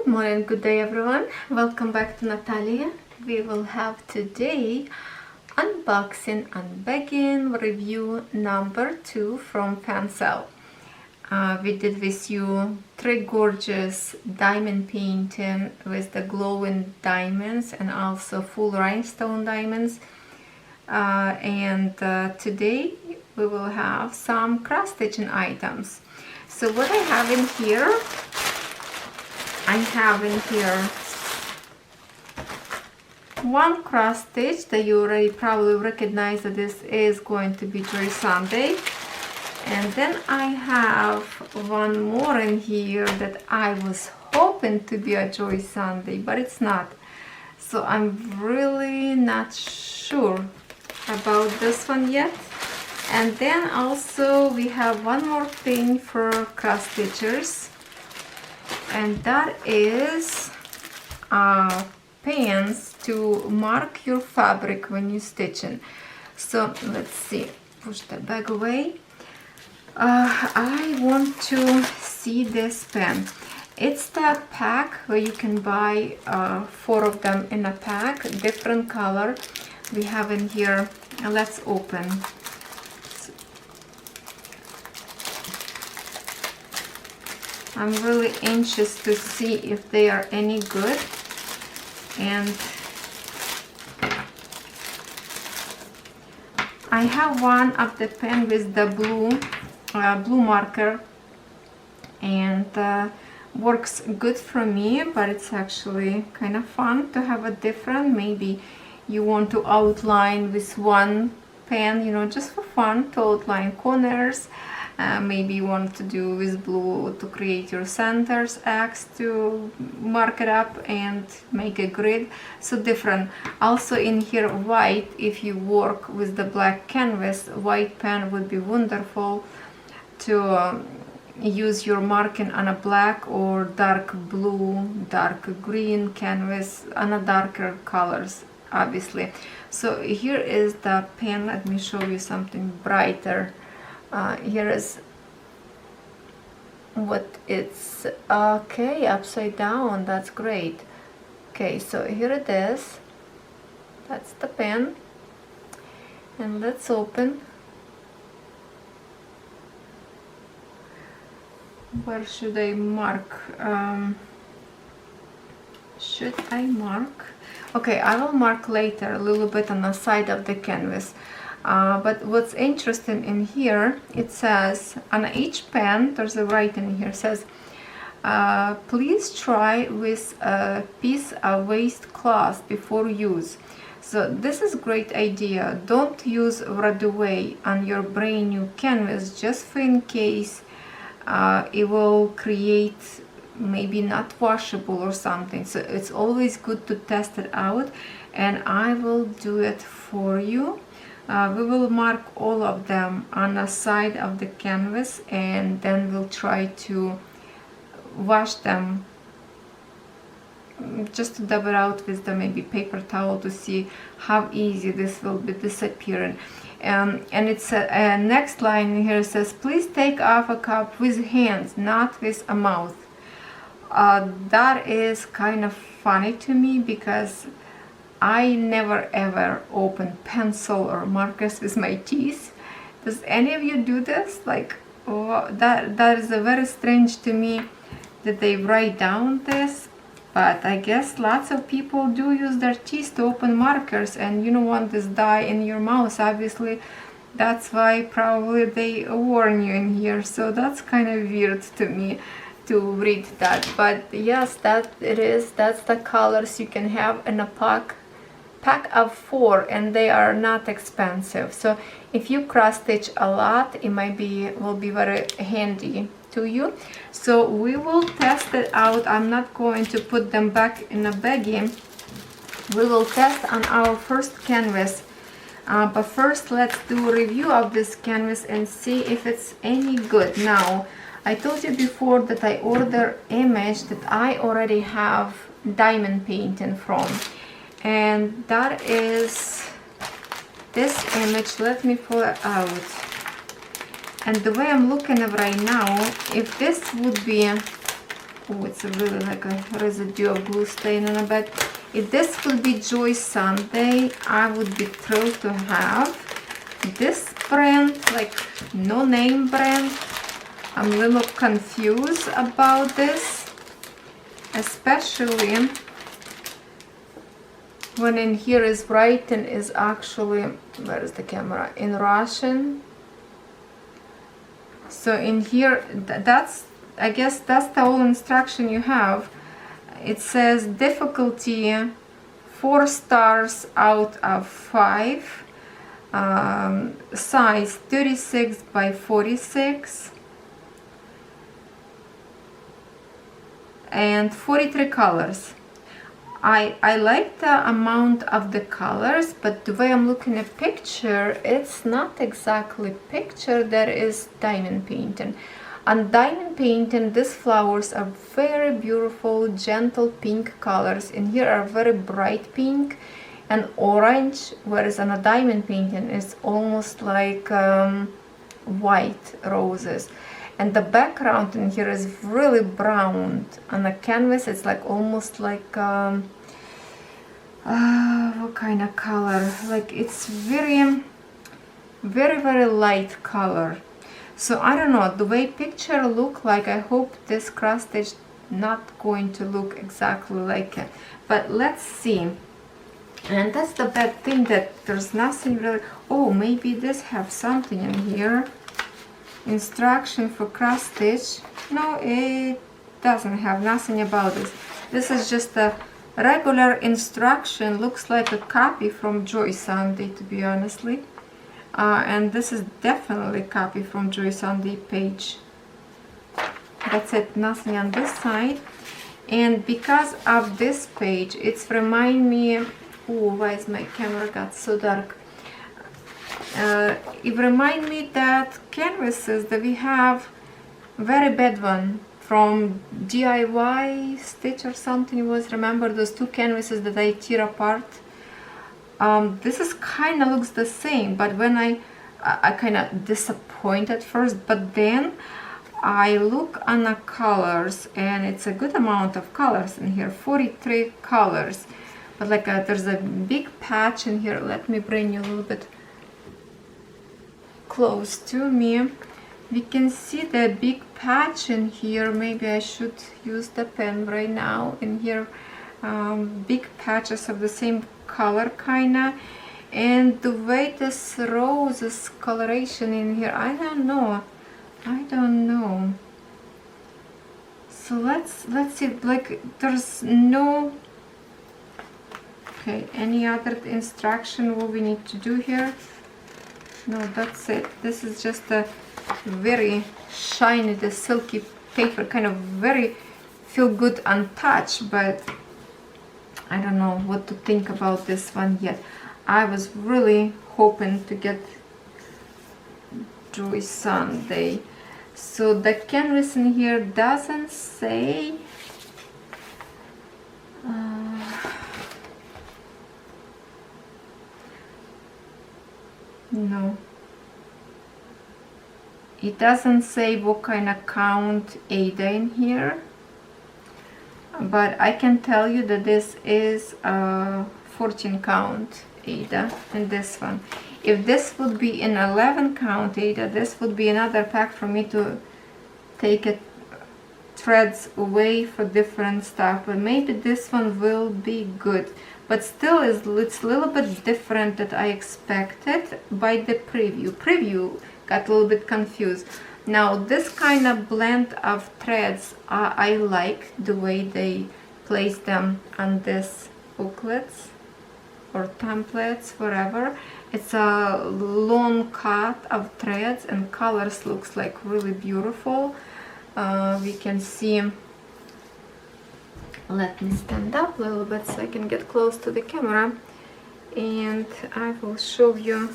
Good morning, good day everyone. Welcome back to Nataliya. We will have today unboxing, unbagging review number 2 from Fansells. We did with you 3 gorgeous diamond painting with the glowing diamonds and also full rhinestone diamonds. Today we will have some cross stitching items. So what I have in here, one cross stitch that you already probably recognize that this is going to be Joy Sunday. And then I have one more in here that I was hoping to be a Joy Sunday, but it's not. So I'm really not sure about this one yet. And then also we have one more thing for cross stitchers, and that is pens to mark your fabric when you're stitching. So let's see, push the bag away. I want to see this pen. It's the pack where you can buy 4 of them in a pack, different color. We have in here, let's open. I'm really anxious to see if they are any good. And I have one of the pen with the blue marker, and works good for me, but it's actually kind of fun to have a different. Maybe you want to outline with one pen, you know, just for fun, to outline corners. Maybe you want to do with blue to create your centers, X to mark it up and make a grid. So different. Also in here white, if you work with the black canvas, white pen would be wonderful to use your marking on a black or dark blue, dark green canvas on a darker colors, obviously. So here is the pen. Let me show you something brighter. Here is what it's, okay, upside down, that's great. Okay, so here it is, that's the pen, and let's open. Where should I mark? Should I mark? Okay, I will mark later a little bit on the side of the canvas. But what's interesting in here, it says on each pen, there's a writing here, says please try with a piece of waste cloth before use. So this is a great idea. Don't use right away on your brand new canvas, just for in case it will create maybe not washable or something. So it's always good to test it out, and I will do it for you. We will mark all of them on the side of the canvas, and then we'll try to wash them, just to dab it out with the maybe paper towel to see how easy this will be disappearing. And it's a next line here says, please take off a cup with hands, not with a mouth. That is kind of funny to me, because I never ever open pencil or markers with my teeth. Does any of you do this? Like, oh, that is a very strange to me that they write down this, but I guess lots of people do use their teeth to open markers, and you don't want this dye in your mouth, obviously. That's why probably they warn you in here. So that's kind of weird to me to read that. But yes, that it is. That's the colors you can have in a pack of 4, and they are not expensive. So if you cross stitch a lot, it will be very handy to you. So we will test it out. I'm not going to put them back in a baggie. We will test on our first canvas, but first let's do a review of this canvas and see if it's any good. Now, I told you before that I ordered image that I already have diamond painting from, and that is this image. Let me pull it out. And the way I'm looking at right now, if this would be Oh, it's really like a residue of glue stain on a bed. If this would be Joy Sunday, I would be thrilled to have this brand, like no name brand. I'm a little confused about this, especially when in here is writing is actually, where is the camera, in Russian. So in here, that's, I guess that's the whole instruction you have. It says difficulty 4 stars out of 5, size 36 by 46, and 43 colors. I like the amount of the colors, but the way I'm looking at picture, it's not exactly picture that is diamond painting. On diamond painting, these flowers are very beautiful, gentle pink colors. In here are very bright pink and orange, whereas on a diamond painting, it's almost like white roses. And the background in here is really brown. On the canvas, it's like almost like what kind of color? Like it's very light color. So I don't know, the way picture look like, I hope this cross stitch not going to look exactly like it. But let's see. And that's the bad thing, that there's nothing really. Oh, maybe this have something in here. Instruction for cross stitch. No, it doesn't have nothing about this. This is just a regular instruction. Looks like a copy from Joy Sunday, to be honestly. And this is definitely a copy from Joy Sunday page. That's it, nothing on this side. And because of this page, it's remind me. Oh, why is my camera got so dark? It remind me that canvases that we have very bad one from DIY Stitch or something. It was, remember those 2 canvases that I tear apart? This is kind of looks the same, but when I kind of disappointed first, but then I look on the colors, and it's a good amount of colors in here, 43 colors. But like there's a big patch in here. Let me bring you a little bit close to me. We can see the big patch in here. Maybe I should use the pen right now. In here, big patches of the same color kinda. And the way this rose coloration in here, I don't know. So let's see. Like there's no. Okay, any other instruction what we need to do here? No, that's it. This is just a very shiny, the silky paper, kind of very feel good untouched, but I don't know what to think about this one yet. I was really hoping to get Joy Sunday. So the canvas in here doesn't say no, it doesn't say what kind of count Ada in here, but I can tell you that this is a 14 count Ada in this one. If this would be an 11 count Ada, this would be another pack for me to take it threads away for different stuff, but maybe this one will be good. But still, it's a little bit different that I expected by the preview. Preview got a little bit confused. Now this kind of blend of threads, I like the way they place them on this booklets or templates, whatever. It's a long cut of threads and colors looks like really beautiful. We can see. Let me stand up a little bit so I can get close to the camera, and I will show you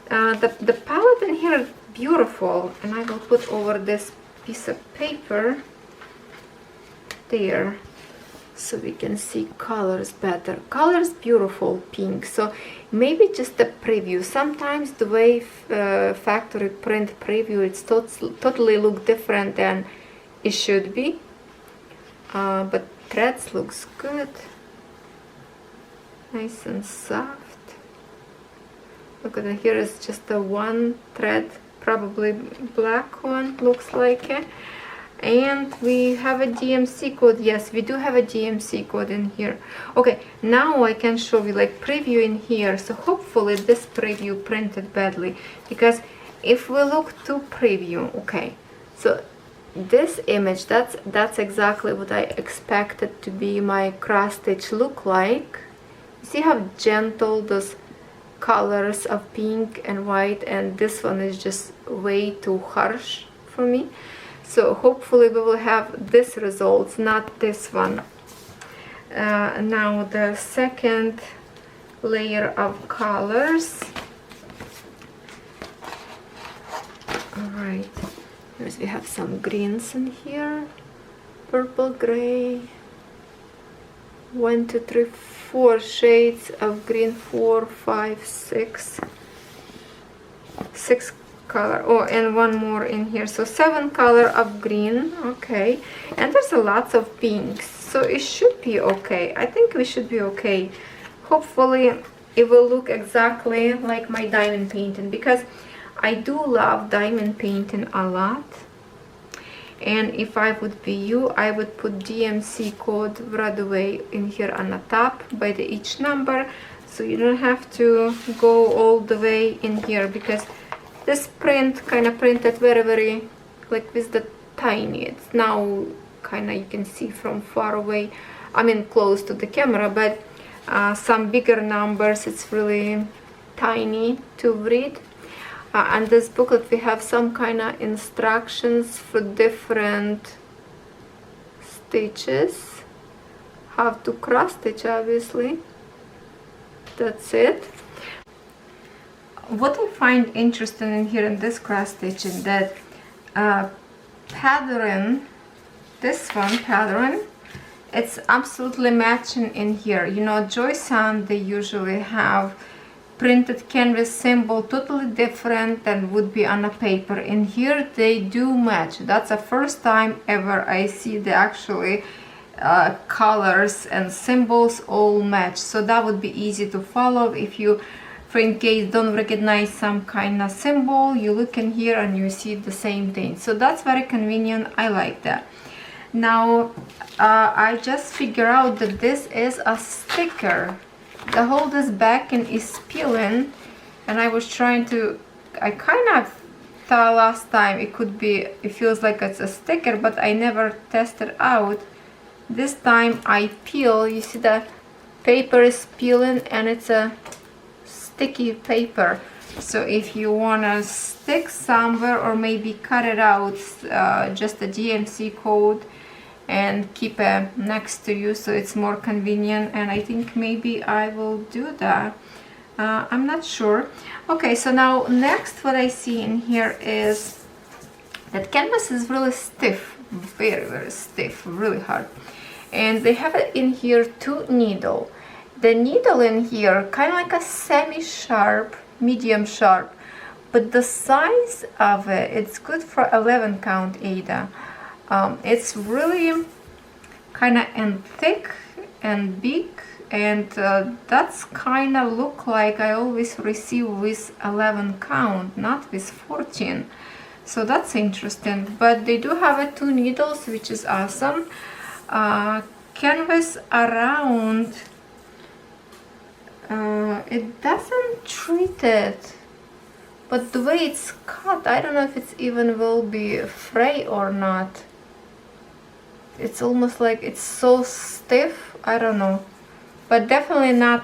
the palette in here is beautiful, and I will put over this piece of paper there so we can see colors better. Colors beautiful, pink. So maybe just a preview. Sometimes the way factory print preview, it's totally look different than it should be. but threads looks good, nice and soft. Look at it, here is just a one thread, probably black one, looks like it. And we have a DMC code. Yes, we do have a DMC code in here. Okay, now I can show you like preview in here. So hopefully this preview printed badly, because if we look to preview, okay, so this image, that's exactly what I expected to be my cross stitch look like. See how gentle those colors of pink and white, and this one is just way too harsh for me. So hopefully we will have this results, not this one. Now the second layer of colors. Alright, we have some greens in here, purple, gray, 1, 2, 3, 4 shades of green, 4, 5, 6 color. Oh, and one more in here, so 7 color of green. Okay, and there's a lots of pinks, so it should be okay. I think we should be okay. Hopefully it will look exactly like my diamond painting, because I do love diamond painting a lot. And if I would be you, I would put DMC code right away in here on the top by the each number, so you don't have to go all the way in here, because this print kind of printed very like with the tiny. It's now kind of, you can see from far away, I mean close to the camera, but some bigger numbers it's really tiny to read. And this booklet we have some kind of instructions for different stitches, how to cross stitch, obviously. That's it. What I find interesting in here in this cross stitching, that pattern, this one pattern, it's absolutely matching in here. You know, Joy-san, they usually have printed canvas symbol totally different than would be on a paper. In here they do match. That's the first time ever I see the actually colors and symbols all match, so that would be easy to follow. If you, for in case, don't recognize some kind of symbol, you look in here and you see the same thing, so that's very convenient. I like that. Now I just figure out that this is a sticker. The whole this backing is peeling, and I was trying to, I kind of thought last time it could be, it feels like it's a sticker, but I never tested out. This time I peel, you see the paper is peeling and it's a sticky paper. So if you want to stick somewhere or maybe cut it out, just a DMC code and keep it next to you, so it's more convenient, and I think maybe I will do that. I'm not sure. Okay, so now next what I see in here is that canvas is really stiff, very stiff, really hard, and they have it in here 2 needle. The needle in here kind of like a semi-sharp, medium sharp, but the size of it, it's good for 11 count Ada. It's really kind of and thick and big, and that's kind of look like I always receive with 11 count, not with 14. So that's interesting, but they do have 2 needles, which is awesome. Canvas around, it doesn't treat it, but the way it's cut, I don't know if it's even will be fray or not. It's almost like it's so stiff, I don't know, but definitely not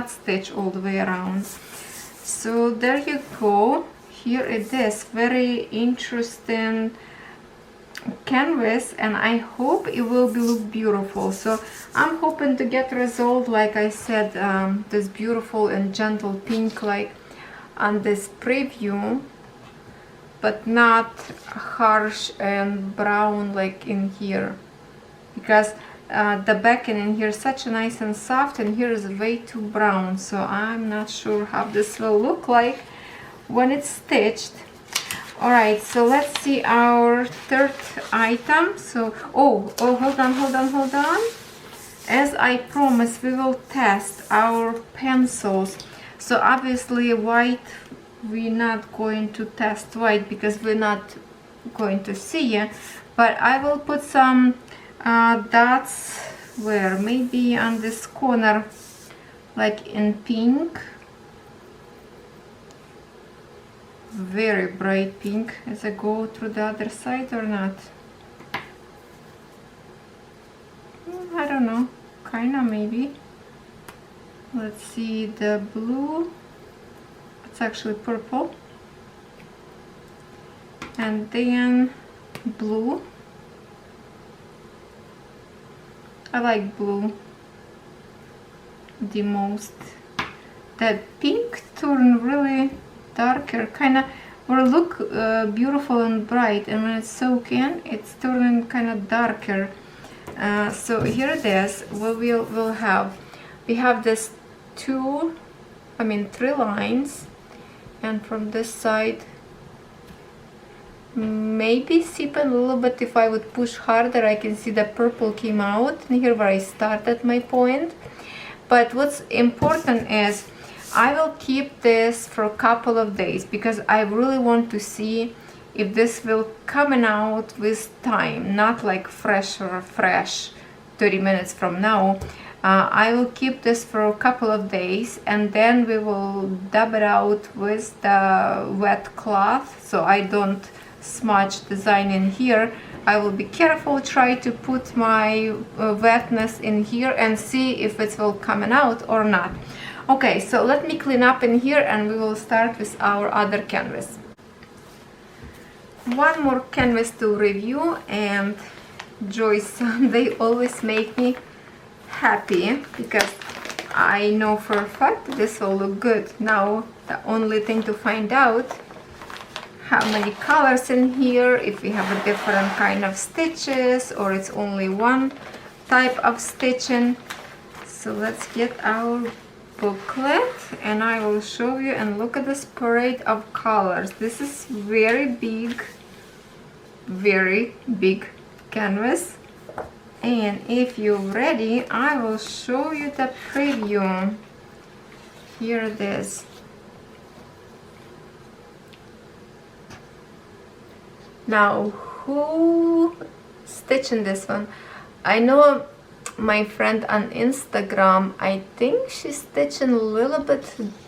stitched all the way around. So there you go. Here it is, very interesting canvas, and I hope it will look beautiful. So I'm hoping to get result, like I said, this beautiful and gentle pink like on this preview, but not harsh and brown like in here, because the backing in here is such a nice and soft, and here is way too brown, so I'm not sure how this will look like when it's stitched. All right, so let's see our third item. So hold on. As I promised, we will test our pencils. So obviously white, we're not going to test white because we're not going to see it, but I will put some dots where, maybe on this corner, like in pink, very bright pink, as I go through the other side, or not. I don't know, kinda maybe. Let's see, the blue, it's actually purple, and then blue. I like blue the most. That pink turned really darker, kinda will look beautiful and bright, and when it's soaked in, it's turning kind of darker. So here it is. What we'll have, we have this three lines, and from this side, maybe seeping a little bit. If I would push harder, I can see the purple came out, and here where I started my point. But what's important is I will keep this for a couple of days, because I really want to see if this will coming out with time, not like fresh 30 minutes from now. I will keep this for a couple of days, and then we will dab it out with the wet cloth, so I don't smudge design in here. I will be careful, try to put my wetness in here and see if it will coming out or not. Okay, so let me clean up in here, and we will start with our other canvas. One more canvas to review, and Joyce, they always make me happy, because I know for a fact this will look good. Now the only thing to find out how many colors in here, if we have a different kind of stitches, or it's only one type of stitching. So let's get our booklet, and I will show you, and look at this parade of colors. This is very big canvas, and if you're ready, I will show you the preview. Here it is. Now, who stitching this one? I know my friend on Instagram, I think she's stitching a little bit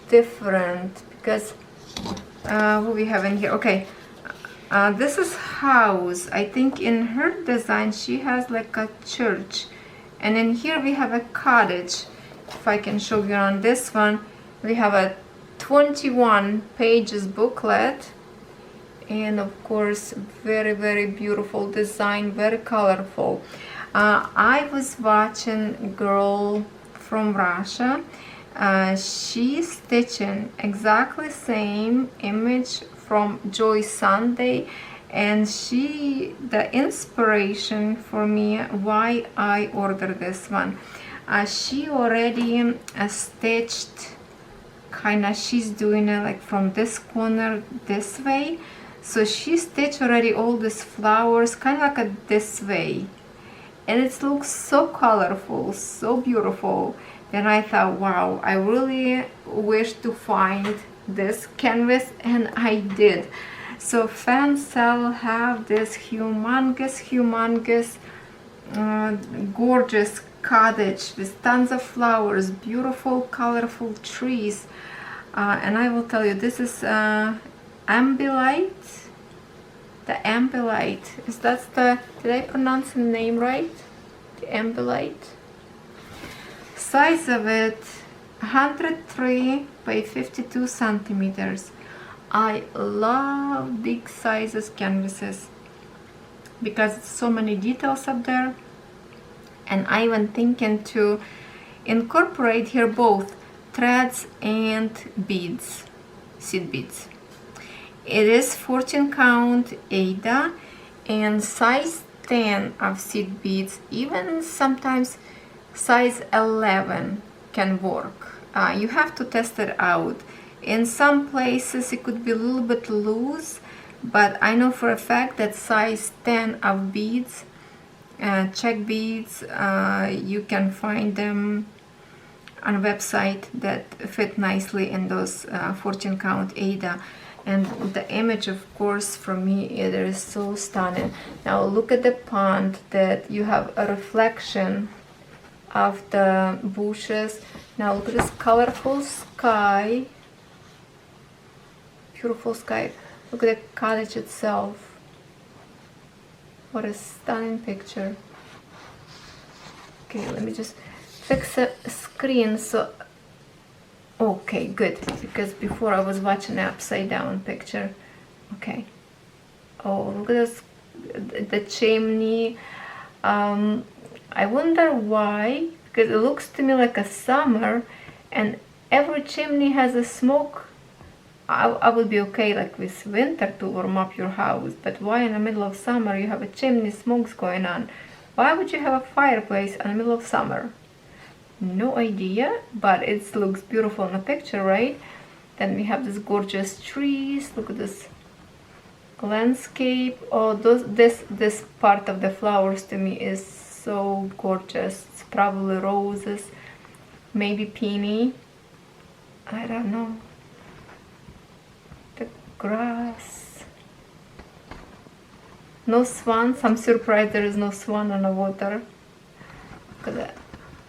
different, because what we have in here, okay, this is house. I think in her design she has like a church, and in here we have a cottage. If I can show you on this one, we have a 21 pages booklet, and of course very beautiful design, very colorful. I was watching a girl from Russia. She's stitching exactly same image from Joy Sunday, and the inspiration for me why I ordered this one. She already stitched kinda, she's doing it like from this corner this way, so she stitched already all these flowers kind of like this way, and it looks so colorful, so beautiful. Then I thought, wow, I really wish to find this canvas, and I did. So Fansells have this humongous gorgeous cottage with tons of flowers, beautiful colorful trees, and I will tell you, this is Ambilight. The Ambilight, is that the, did I pronounce the name right? The Ambilight. Size of it 103 by 52 centimeters. I love big sizes canvases because it's so many details up there, and I even thinking to incorporate here both threads and beads, seed beads. It is 14 count Ada and size 10 of seed beads, even sometimes size 11 can work. You have to test it out. In some places it could be a little bit loose, but I know for a fact that size 10 of beads, check beads, you can find them on a website that fit nicely in those fortune count Ada. And the image, of course, for me, it is so stunning. Now look at the pond, that you have a reflection of the bushes. Now look at this colorful sky, beautiful sky. Look at the cottage itself. What a stunning picture. Okay, let me just fix a screen so. Okay, good, because before I was watching an upside down picture. Okay. Oh, look at this, the chimney. I wonder why, because it looks to me like a summer, and every chimney has a smoke. I would be okay like with winter to warm up your house, but why in the middle of summer you have a chimney, smokes going on? Why would you have a fireplace in the middle of summer? No idea, but it looks beautiful in the picture, right? Then we have these gorgeous trees. Look at this landscape. Oh, this part of the flowers to me is so gorgeous. It's probably roses, maybe peony. I don't know. The grass. No swans. I'm surprised there is no swan on the water. Look at that.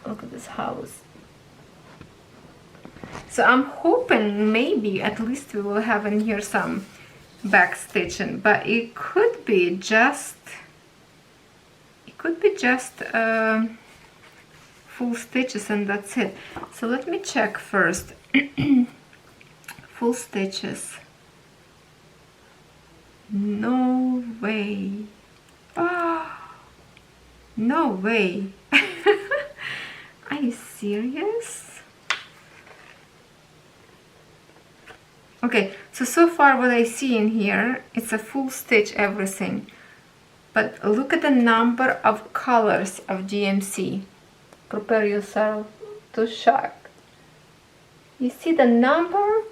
Look at this house. So I'm hoping maybe at least we will have in here some back stitching, but it could be just full stitches and that's it. So let me check first. Full stitches. No way. Oh, no way. Are you serious? Okay, so far what I see in here, it's a full stitch everything. But look at the number of colors of DMC. Prepare yourself to shock. You see the number?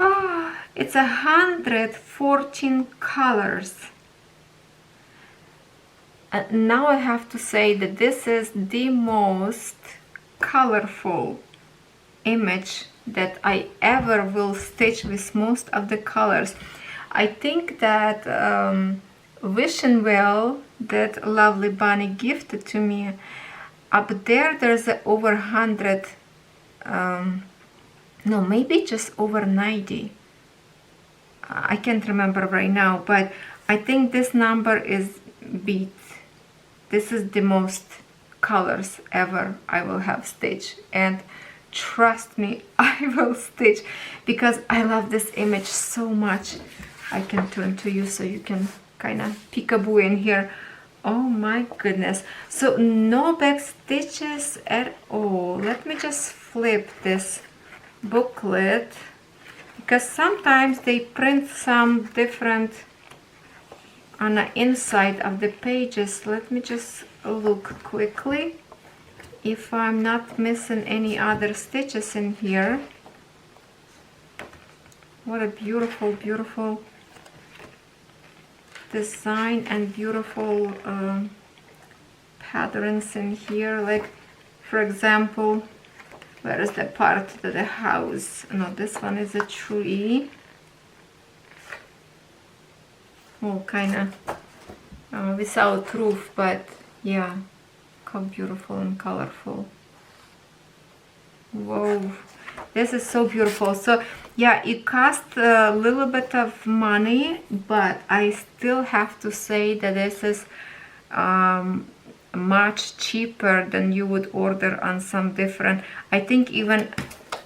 Ah, it's 114 colors. And now I have to say that this is the most colorful image that I ever will stitch with most of the colors. I think that Wishing Well, that lovely bunny gifted to me, up there there's over 100, no, maybe just over 90. I can't remember right now, but I think this number is beat. This is the most colors ever I will have stitched, and trust me, I will stitch because I love this image so much. I can turn to you so you can kind of peekaboo in here. Oh my goodness. So no back stitches at all. Let me just flip this booklet because sometimes they print some different on the inside of the pages. Let me just look quickly if I'm not missing any other stitches in here. What a beautiful, beautiful design and beautiful patterns in here. Like, for example, where is the part of the house? No, this one is a tree. Oh, kind of without roof, but yeah, how beautiful and colorful. Whoa, this is so beautiful. So yeah, it cost a little bit of money, but I still have to say that this is much cheaper than you would order on some different. I think even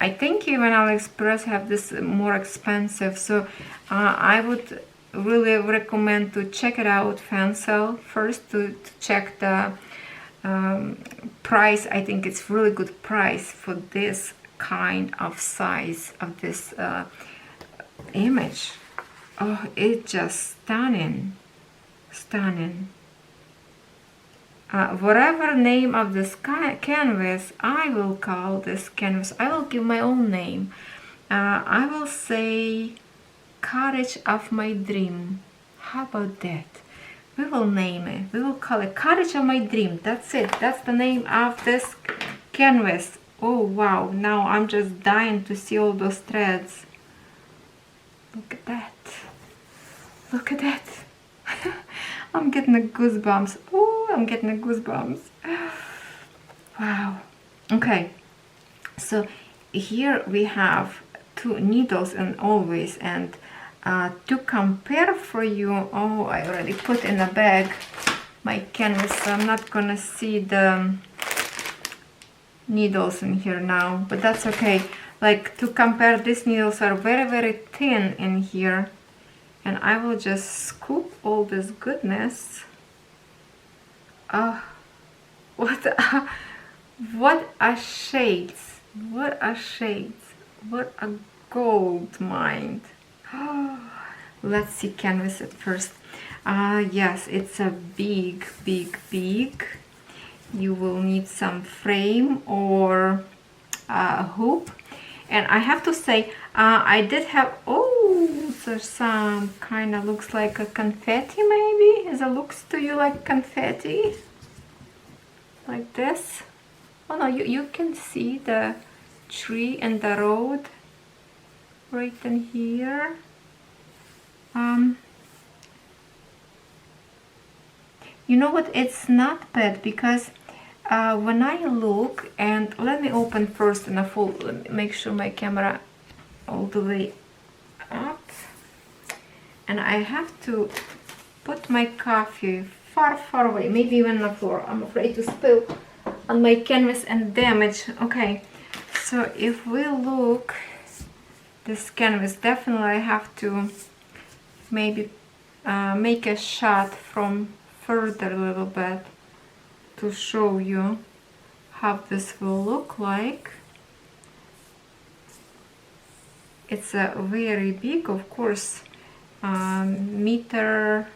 AliExpress have this more expensive. So I would really recommend to check it out, Fansells, first to check the price. I think it's really good price for this kind of size of this image. Oh, it's just stunning, stunning. Whatever name of this canvas I will call this canvas, I will give my own name. I will say Cottage of My Dream. How about that? We will name it. We will call it Cottage of My Dream. That's it. That's the name of this canvas. Oh wow, now I'm just dying to see all those threads. Look at that. Look at that. I'm getting the goosebumps. Oh, I'm getting the goosebumps. Wow. Okay. So here we have 2 needles and always, and to compare for you, oh, I already put in a bag my canvas, so I'm not gonna see the needles in here now, but that's okay. Like, to compare, these needles are very, very thin in here, and I will just scoop all this goodness. What a shades, what a shades, what a gold mine. Let's see canvas at first. Yes, it's a big. You will need some frame or hoop. And I have to say, I did have, oh, there's some kind of looks like a confetti maybe. Is it looks to you like confetti? Like this? Oh no, you can see the tree and the road right in here. You know what, it's not bad, because when I look, and let me open first in a full, let me make sure my camera all the way up, and I have to put my coffee far away, maybe even on the floor. I'm afraid to spill on my canvas and damage. Okay, so if we look this canvas, definitely I have to maybe make a shot from further a little bit to show you how this will look like. It's a very big, of course, meter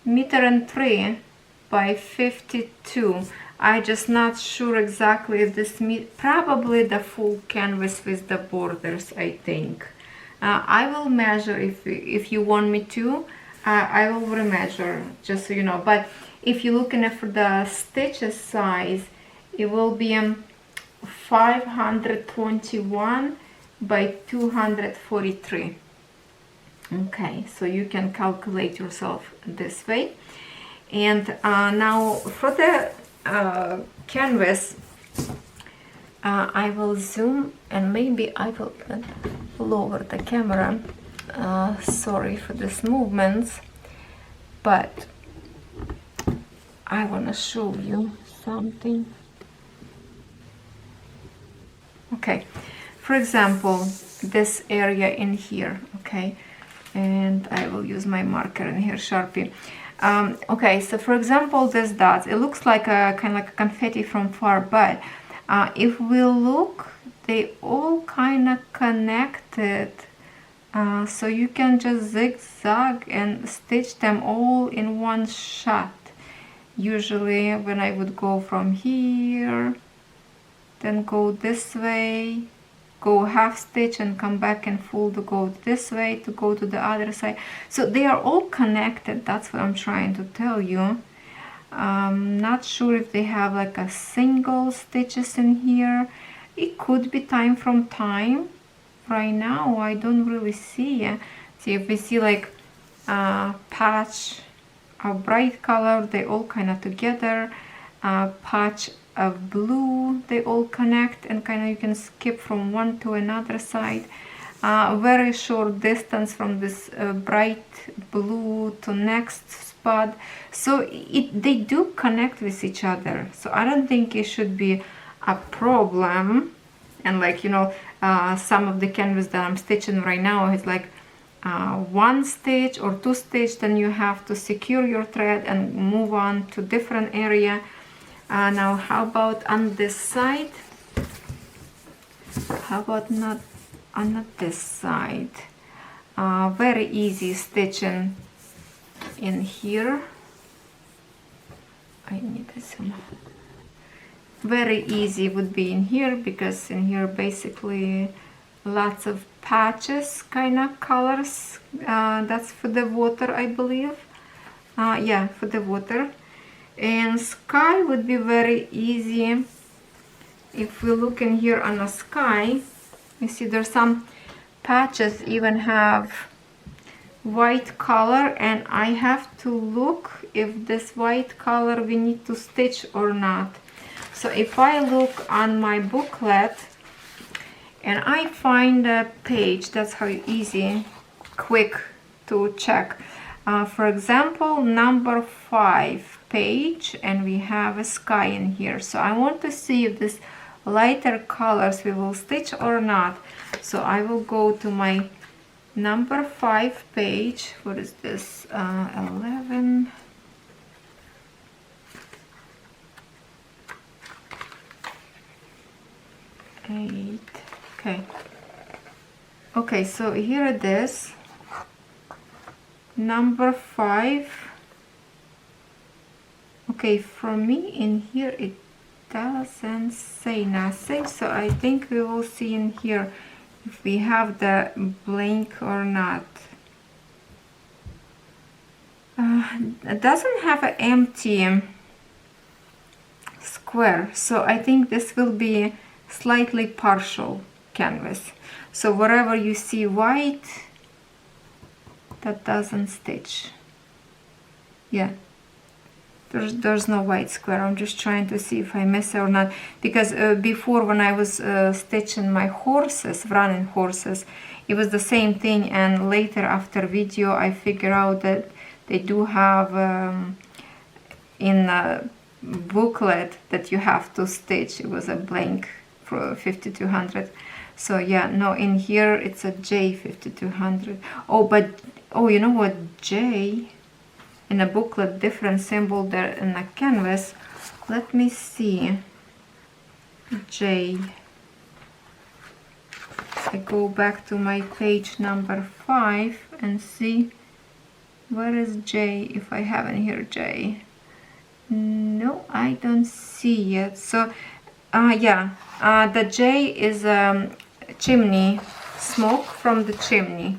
and 3 by 52. I just not sure exactly if this probably the full canvas with the borders, I think. I will measure if you want me to. I will remeasure, just so you know. But if you're looking for the stitches size, it will be 521 by 243. Okay, so you can calculate yourself this way. And now for the canvas, I will zoom, and maybe I will lower the camera. Sorry for this movements, but I want to show you something. Okay, for example, this area in here, okay, and I will use my marker in here, Sharpie. Okay, so for example, this dots, it looks like a kind of like a confetti from far, but if we look, they all kind of connected, so you can just zigzag and stitch them all in one shot. Usually when I would go from here, then go this way, go half stitch and come back and full to go this way to go to the other side. So they are all connected. That's what I'm trying to tell you. Not sure if they have like a single stitches in here. It could be time from time. Right now I don't really see. See, if we see like patch of bright color, they all kind of together. Patch of blue, they all connect, and kind of you can skip from one to another side. Very short distance from this bright blue to next spot, so they do connect with each other. So I don't think it should be a problem. And like, you know, some of the canvas that I'm stitching right now is like one stitch or two stitch, then you have to secure your thread and move on to different area. Now how about on this side? How about not on this side? Very easy stitching in here. I need this one. Very easy would be in here, because in here basically lots of patches kind of colors. That's for the water, I believe. Yeah, for the water. And sky would be very easy. If we look in here on the sky, you see there's some patches even have white color, and I have to look if this white color we need to stitch or not. So if I look on my booklet and I find a page, that's how easy, quick to check. For example, number 5 page, and we have a sky in here. So I want to see if this lighter colors we will stitch or not. So I will go to my number 5 page. What is this? 11. Okay, so here it is, number 5. Okay, for me in here it doesn't say nothing, so I think we will see in here if we have the blank or not. It doesn't have an empty square, so I think this will be slightly partial canvas. So wherever you see white, that doesn't stitch. Yeah, there's no white square. I'm just trying to see if I miss it or not, because before when I was stitching my horses, running horses, it was the same thing, and later after video I figured out that they do have in a booklet that you have to stitch. It was a blank for 5200. So yeah, no, in here it's a J 5200. Oh, but oh, you know what, J in a booklet, different symbol there in a canvas. Let me see. J. I go back to my page number 5 and see where is J, if I have in here J. No, I don't see yet. So yeah, the J is chimney, smoke from the chimney.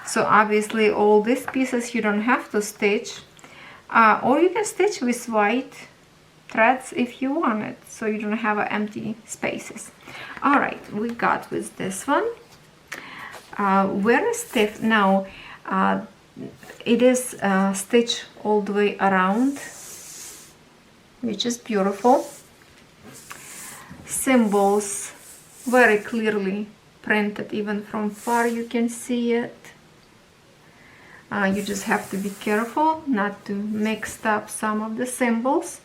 So obviously all these pieces you don't have to stitch, or you can stitch with white threads if you want it, so you don't have empty spaces. All right, we got with this one. Very stiff. Now it is stitched all the way around, which is beautiful. Symbols very clearly printed, even from far you can see it. You just have to be careful not to mix up some of the symbols,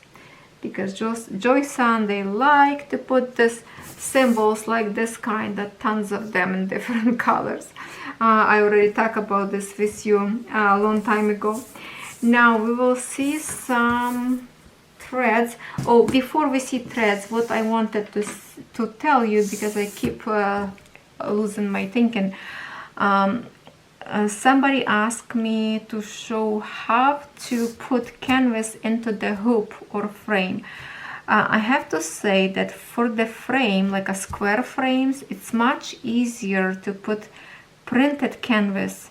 because Joy-san, they like to put this symbols like this kind, that tons of them in different colors. I already talked about this with you a long time ago. Now we will see some threads. Oh, before we see threads, what I wanted to tell you, because I keep losing my thinking. Somebody asked me to show how to put canvas into the hoop or frame. I have to say that for the frame, like a square frames, it's much easier to put printed canvas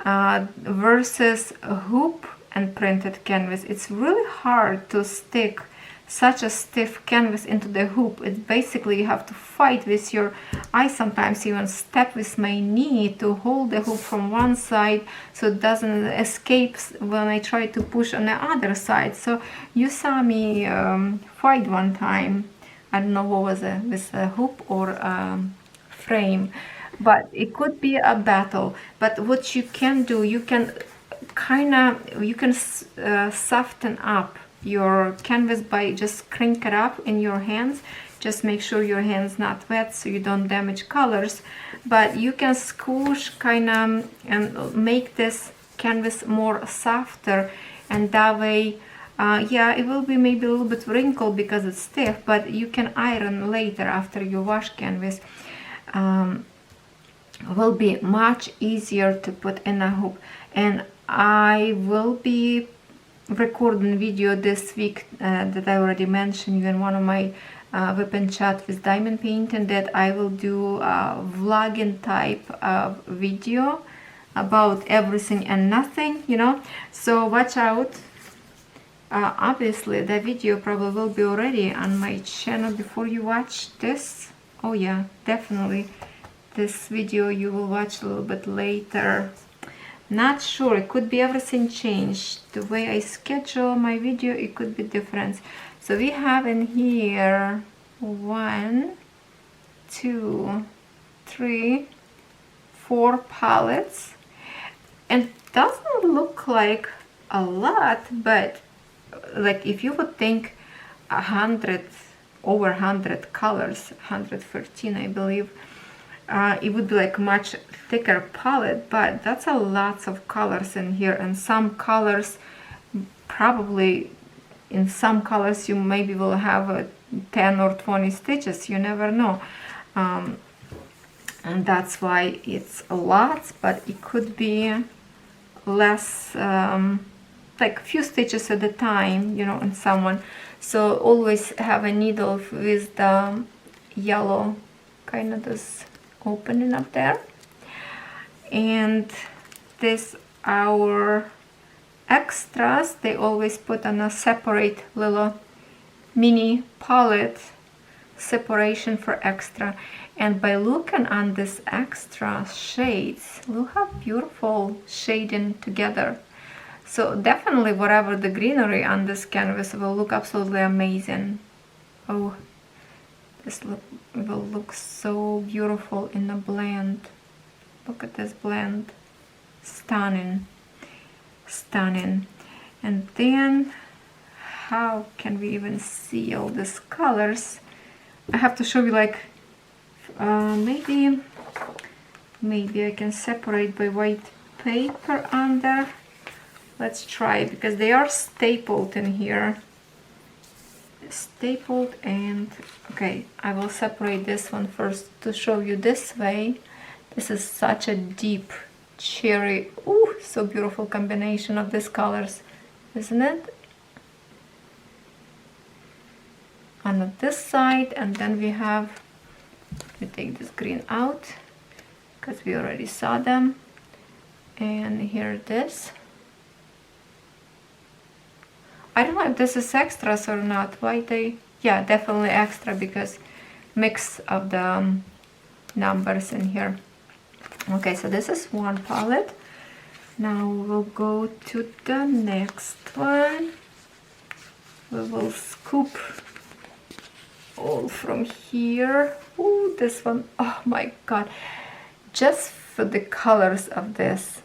versus a hoop and printed canvas. It's really hard to stick such a stiff canvas into the hoop. It's basically you have to fight with your, I sometimes even step with my knee to hold the hoop from one side so it doesn't escape when I try to push on the other side. So you saw me fight one time. I don't know what was it, with a hoop or frame, but it could be a battle. But what you can do, you can soften up your canvas by just crank it up in your hands. Just make sure your hands not wet so you don't damage colors, but you can squish and make this canvas more softer, and that way yeah, it will be maybe a little bit wrinkled because it's stiff, but you can iron later after you wash canvas. Will be much easier to put in a hoop, and I will be recording video this week that I already mentioned you in one of my weapon chat with diamond painting, that I will do a vlogging type of video about everything and nothing, you know, so watch out. Obviously the video probably will be already on my channel before you watch this. Oh yeah, definitely this video you will watch a little bit later. Not sure, it could be everything changed. The way I schedule my video, it could be different. So we have in here 1, 2, 3, 4 palettes, and doesn't look like a lot, but like if you would think 100, over 100 colors, 113 I believe, it would be like much thicker palette, but that's a lots of colors in here. And some colors, probably in some colors you maybe will have 10 or 20 stitches, you never know, and that's why it's a lot, but it could be less, like a few stitches at a time, you know, in someone. So always have a needle with the yellow kind of this opening up there. And this our extras, they always put on a separate little mini palette separation for extra. And by looking on this extra shades, look how beautiful shading together. So definitely whatever the greenery on this canvas will look absolutely amazing. Oh, this will look so beautiful in the blend. Look at this blend, stunning, stunning. And then how can we even see all these colors? I have to show you, like maybe I can separate by white paper under. Let's try, because they are stapled in here. Stapled, and okay, I will separate this one first to show you this way. This is such a deep cherry. Ooh, so beautiful combination of these colors, isn't it? On this side, and then we have, we take this green out because we already saw them, and here it is. I don't know if this is extras or not. Why they, yeah, definitely extra, because mix of the numbers in here. Okay, so this is one palette. Now we'll go to the next one. We will scoop all from here. Ooh, this one, oh my god, just for the colors of this,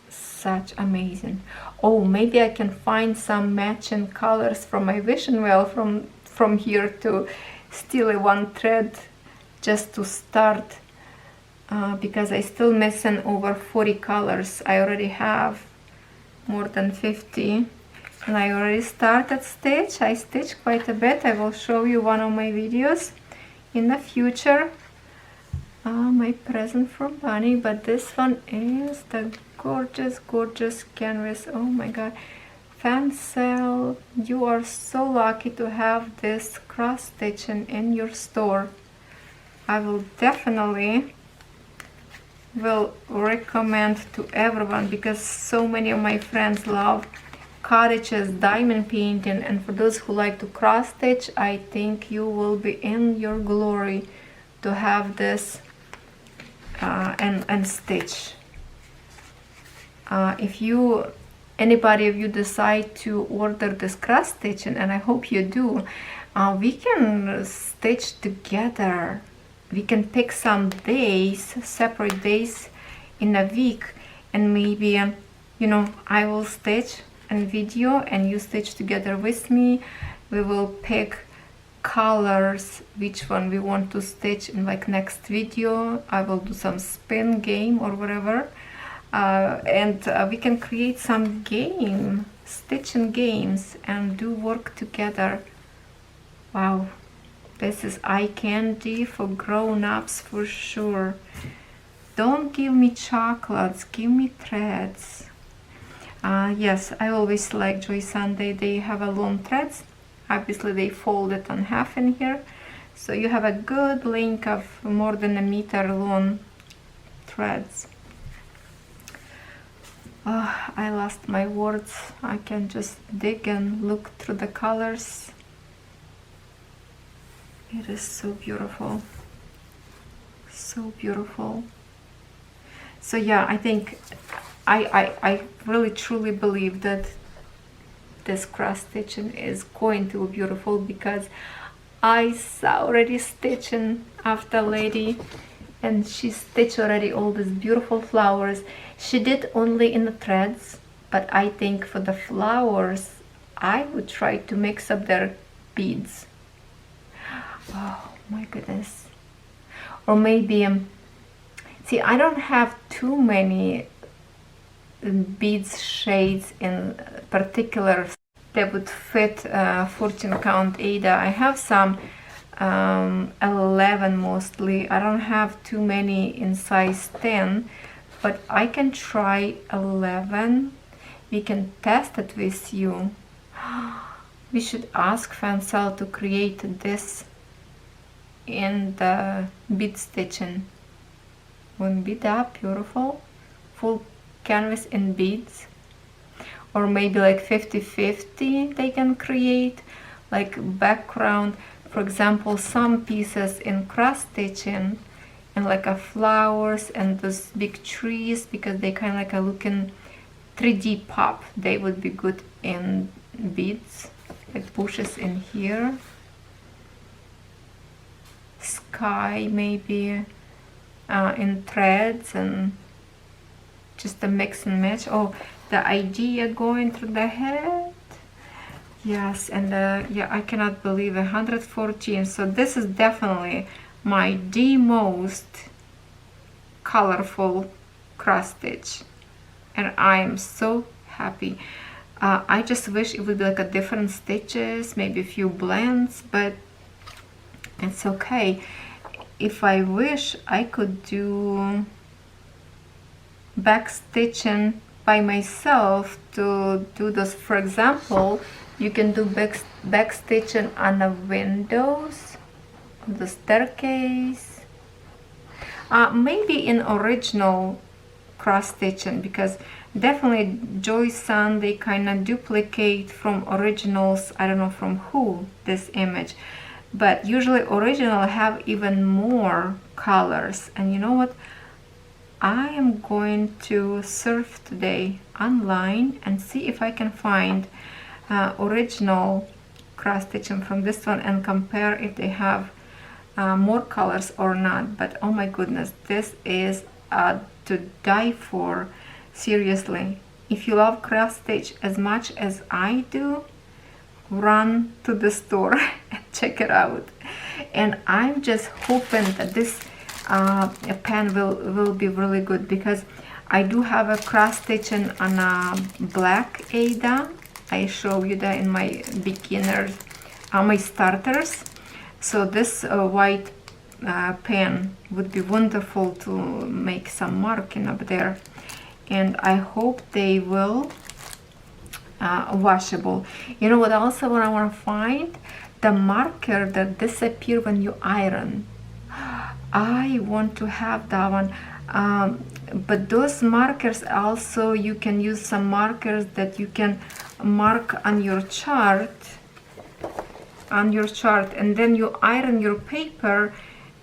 such amazing. Oh, maybe I can find some matching colors from my vision well from here to steal one thread just to start, because I still missing over 40 colors. I already have more than 50, and I already started stitch. I stitched quite a bit. I will show you one of my videos in the future. My present for Bunny, but this one is the gorgeous canvas. Oh my god, Fansells, you are so lucky to have this cross stitching in your store. I will definitely recommend to everyone, because so many of my friends love cottages, diamond painting, and for those who like to cross stitch, I think you will be in your glory to have this and stitch. If anybody of you decide to order this cross stitching, and I hope you do, we can stitch together. We can pick some days, separate days in a week, and maybe you know, I will stitch and video and you stitch together with me. We will pick colors, which one we want to stitch in like next video. I will do some spin game or whatever, and we can create some game, stitching games, and do work together. Wow, this is eye candy for grown-ups for sure. Don't give me chocolates, give me threads. Yes, I always like Joy Sunday. They have a long threads. Obviously they fold it on half in here, so you have a good length of more than a meter long threads. I lost my words. I can just dig and look through the colors. It is so beautiful, so beautiful. So yeah, I think I really truly believe that this cross stitching is going to be beautiful, because I saw already stitching after lady, and she stitched already all these beautiful flowers. She did only in the threads, but I think for the flowers I would try to mix up their beads. Oh my goodness. Or maybe see, I don't have too many beads shades in particular that would fit 14 count Ada. I have some 11 mostly. I don't have too many in size 10, but I can try 11. We can test it with you. We should ask Fansells to create this in the bead stitching. Wouldn't be that beautiful? Full canvas in beads. Or maybe like 50-50 they can create, like background. For example, some pieces in cross stitching and like a flowers and those big trees, because they kind of like a looking 3D pop. They would be good in beads, like bushes in here. Sky maybe in threads, and just a mix and match. Oh, the idea going through the head. Yes, and yeah, I cannot believe 114. So this is definitely the most colorful cross stitch, and I am so happy. I just wish it would be like a different stitches, maybe a few blends, but it's okay. If I wish, I could do back stitching by myself to do this. For example, you can do back stitching on the windows, the staircase, maybe in original cross stitching, because definitely Joy Sun, they kind of duplicate from originals. I don't know from who this image, but usually original have even more colors. And you know what, I am going to surf today online and see if I can find original cross stitching from this one and compare if they have more colors or not. But oh my goodness, this is to die for. Seriously, if you love cross stitch as much as I do, run to the store and check it out. And I'm just hoping that this pen will be really good, because I do have a cross stitching on a black Ada. I show you that in my beginners, my starters. So this white pen would be wonderful to make some marking up there, and I hope they will washable. You know what else I want to find? The marker that disappear when you iron. I want to have that one. But those markers also, you can use some markers that you can mark on your chart, and then you iron your paper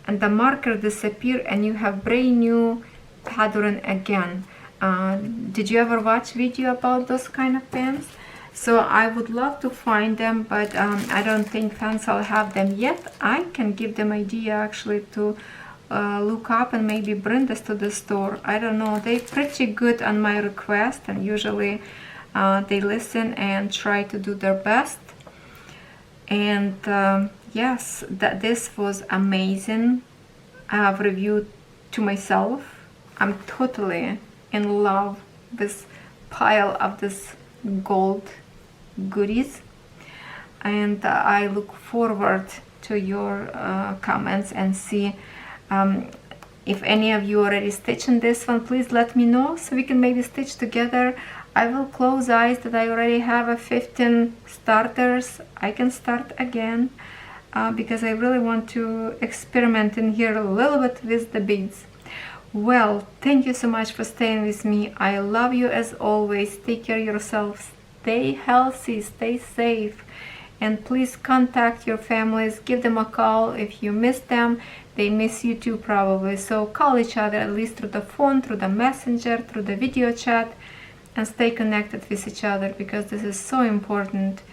and the marker disappear and you have brand new pattern again. Did you ever watch video about those kind of pens? So I would love to find them, but I don't think Fansells have them yet. I can give them idea actually to look up and maybe bring this to the store. I don't know, they're pretty good on my request, and usually they listen and try to do their best. And yes, this was amazing. I have reviewed to myself. I'm totally in love with this pile of this gold goodies, and I look forward to your comments and see if any of you already stitching this one. Please let me know so we can maybe stitch together. I will close eyes that I already have a 15 starters. I can start again because I really want to experiment in here a little bit with the beads. Well, thank you so much for staying with me. I love you as always. Take care of yourselves. Stay healthy, stay safe, and please contact your families. Give them a call if you miss them. They miss you too probably. So call each other at least through the phone, through the messenger, through the video chat, and stay connected with each other because this is so important.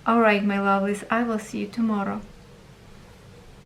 Alright, my lovelies, I will see you tomorrow.